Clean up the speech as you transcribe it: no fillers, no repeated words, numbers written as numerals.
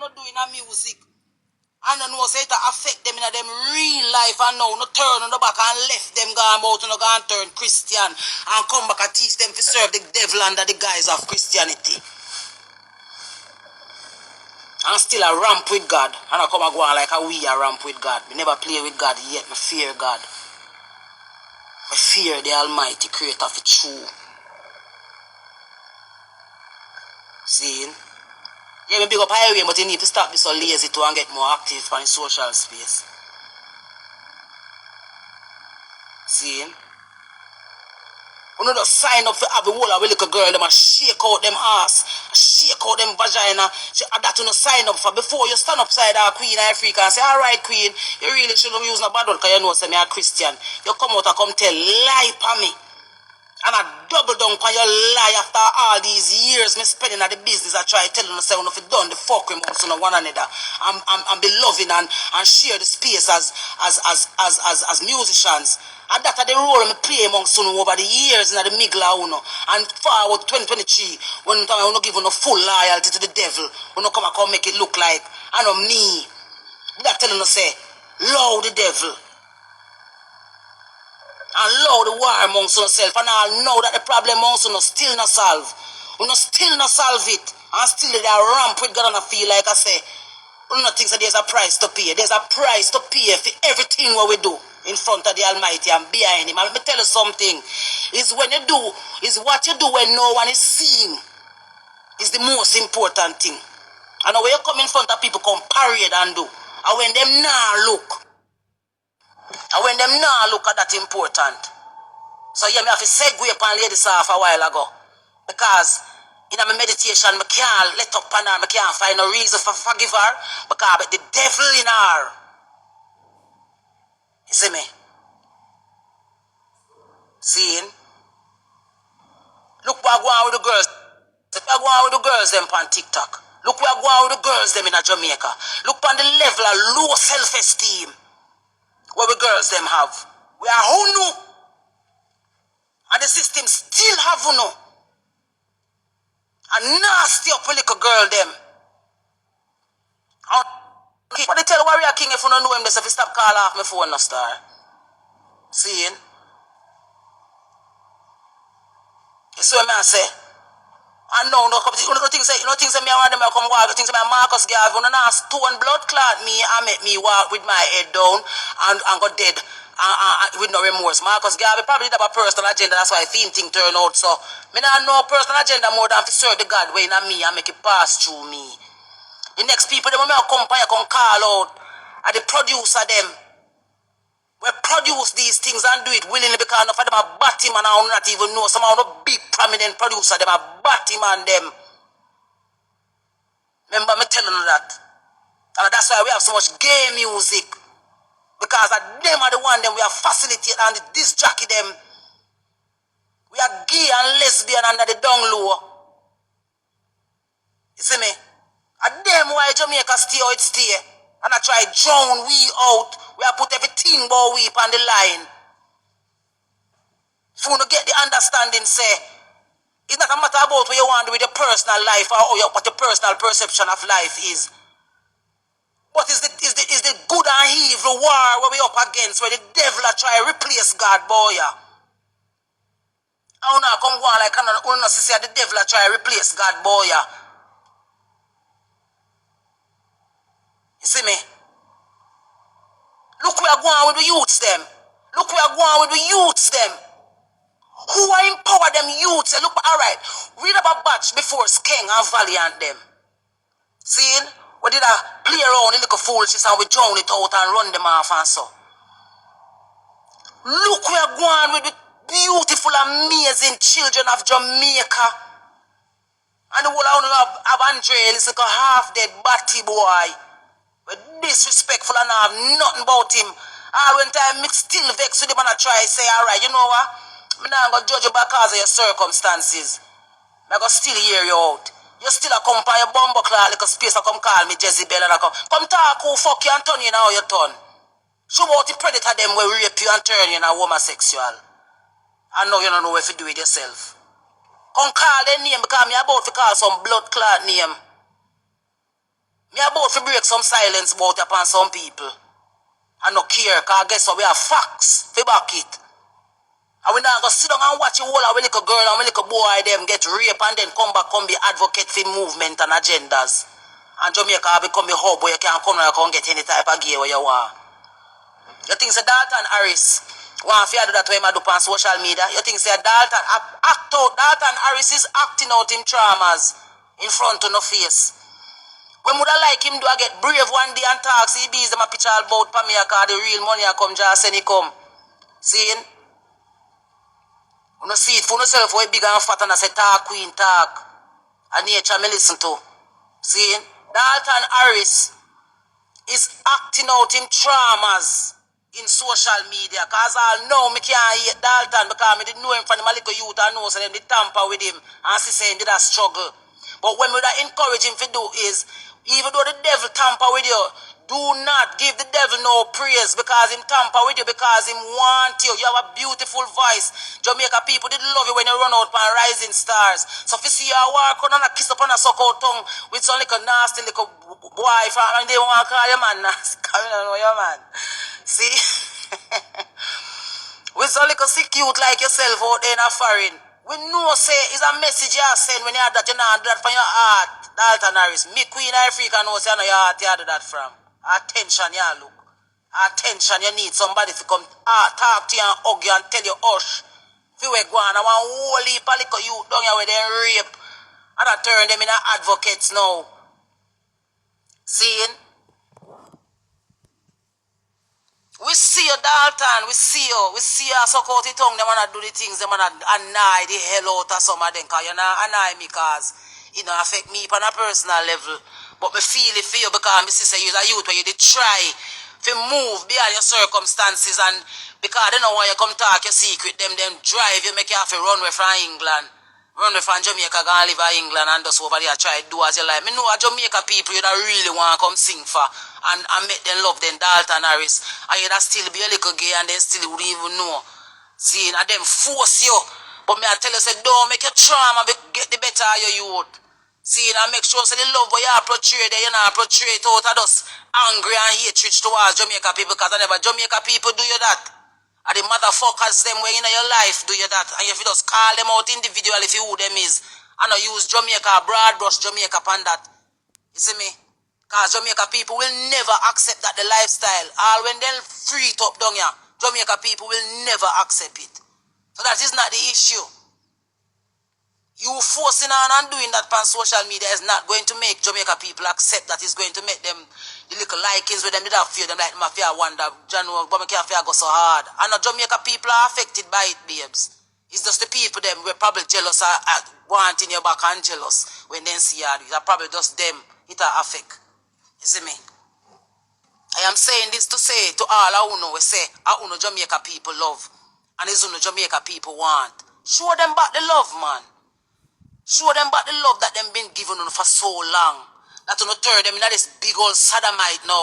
not doing a music. And I know say it affect them in them real life and now no turn on the back and left them gone out and go and turn Christian and come back and teach them to serve the devil under the guise of Christianity. And still a ramp with God. And I come and go on like a we a ramp with God. We never play with God yet. I fear God. I fear the Almighty Creator of the true. See? Yeah, we big up highway, but you need to stop being so lazy to and get more active on the social space. See? We don't just sign up for every whole of a little girl, them and shake out them ass, shake out them vagina. That you don't sign up for before you stand upside our Queen Ifrica and say, alright Queen, you really shouldn't use no bad word because you know say me a Christian. You come out and come tell lie for me. And I double down on your lie after all these years me spending at the business. I try telling you say if you done the fuck with one another and be loving and share the space as musicians. And that's the role I play amongst you over the years in the Migla and forward 2023 when I don't give you no full loyalty to the devil. When I come and make it look like I know me. That telling you say, love the devil. And love the war amongst yourself, and I know that the problem amongst you still not solve. We still not solve it. And still they are ramp with God and I feel like I say, we don't think that there's a price to pay. There's a price to pay for everything what we do in front of the Almighty and behind Him. And let me tell you something. Is when you do, is what you do when no one is seeing is the most important thing. And when you come in front of people, come parade and do. And when them now look. And when them now look at that important. So yeah, me have to segue upon ladies off a while ago. Because in my meditation, I can't let up on her, I can't find no reason for forgive her. Because the devil in her. You see me? Seeing? Look what I go on with the girls. Look what I go on with the girls them on TikTok. Look what I go on with the girls them in Jamaica. Look on the level of low self-esteem. What we girls them have. We are who know. And the system still have who know. And nasty up with little girl them. What they tell Warrior King if you don't know him, they say if you stop call off my phone no star. Seeing? You see what I say? And no, things say me around them I come walk, things say me Marcus Garvey, you know, stone blood clot me and make me walk with my head down and go dead with no remorse. Marcus Garvey probably did have a personal agenda, that's why theme thing turn out. So me not know personal agenda more than to serve the God way in me and make it pass through me. The next people them I come call out are the producer them. We produce these things and do it willingly because enough of them are batty man and I not even know. Some of the big prominent producer them are batty man them. Remember me telling you that. And that's why we have so much gay music. Because them are the one them we are facilitated and this jockey them. We are gay and lesbian under the down low. You see me? And them why Jamaica stay how it stay. And I try drown we out. We have put everything but we on the line. If you don't get the understanding, say, it's not a matter about what you want to do with your personal life or what your personal perception of life is. But is the good and evil war where we up against, where the devil are trying to replace God, boy. I don't know, come go on like I don't know, see the devil are trying to replace God, boy. You see me? Look where I go on with the youths them. Look where I go on with the youths them. Who are empower them youths? Look, alright. Read about batch before Skeng and Valiant them. See? We did a play around the little foolishness and we drown it out and run them off and so. Look where I go on with the beautiful, amazing children of Jamaica. And the whole of Andre, this like a half-dead batty boy. Disrespectful and I have nothing about him. All when time me still vex with him and I try say, alright, you know what? I'm not going to judge you because of your circumstances. I'm going to still hear you out. You still a come by your bumbo clock like a space I come call me Jezebel and I come talk who fuck you and turn you now you turn. Show about the predator them will rape you and turn you now homosexual. I know you don't know if you do it yourself. Come call their name because me about to call some blood clot name. Me Me about to break some silence about upon some people. I no care, cause guess what, we have facts to back it. And we not go sit down and watch a whole of a little girl and a little boy them get raped and then come back be advocate for movement and agendas. And Jamaica become a hub where you can come and get any type of gear where you want. You think say Dalton Harris want to do that way I do on social media? You think say Dalton Harris is acting out him traumas in front of no face. When would I like him do I get brave one day and talk, see bees them a picture about for me because the real money I come just send it come. Seeing? You don't see it for yourself way big and fat and I say talk queen talk. And nature me listen to. Seeing? Dalton Harris is acting out him traumas in social media. Cause I know me can't hate Dalton because I didn't know him from the little youth and know so them did tamper with him and see saying did a struggle. But when we encourage him to do is, even though the devil tamper with you, do not give the devil no praise because him tamper with you because him want you. You have a beautiful voice. Jamaica people did love you when you run out on Rising Stars. So if you see you walk on and a kiss up on a suck out tongue with some little nasty little boy and they want to call your man nasty. I don't know your man. See? With some little sick cute like yourself out there in a foreign. We know say it's a message you send when you have that you not do that from your heart. Dalton Harris. Me Queen Ifrica knows you know your heart you do that from. Attention you look. Attention you need somebody to come talk to you and hug you and tell you hush. If you were going I want whole heap of little youth down here where they rape. And I turn them into advocates now. Seeing? We see you, Dalton. We see you suck out the tongue. They wanna do the things. They wanna annoy the hell out of some of them. Cause you know annoy me cause it don't affect me on a personal level. But me feel it for you because me sister you're a youth where you did try to move beyond your circumstances and because they know why you come talk your secret, them drive you make you have to run away from England. Run away from Jamaica, go and live in England and just over there try to do as you like. Me know a Jamaica people you that really want to come sing for and make them love them Dalton Harris. And you that still be a little gay and they still wouldn't even know. See, and them force you. But me I tell you, say, don't make your trauma get the better of your youth. See, and make sure say the love where you are portray there, you not portray it out of just angry and hatred towards Jamaica people because I never Jamaica people do you that. And the motherfuckers them way in your life do you that. And if you just call them out individually if you who them is. And not use Jamaica, broad brush Jamaica upon that. You see me? Because Jamaica people will never accept that the lifestyle. All when they'll free it up down here, Jamaica people will never accept it. So that is not the issue. You forcing on and doing that on social media is not going to make Jamaica people accept that. It's going to make them the little likings with them. They don't feel them like mafia wonder. But can't feel go so hard. And the Jamaica people are affected by it, babes. It's just the people them we're probably jealous are wanting your back and jealous when they see you. It's probably just them it are affect. You see me? I am saying this to say to all who know we say who know Jamaica people love. And it's who know Jamaica people want. Show them back the love, man. Show them back the love that them been given for so long. That to not turn them into this big old sodomite now.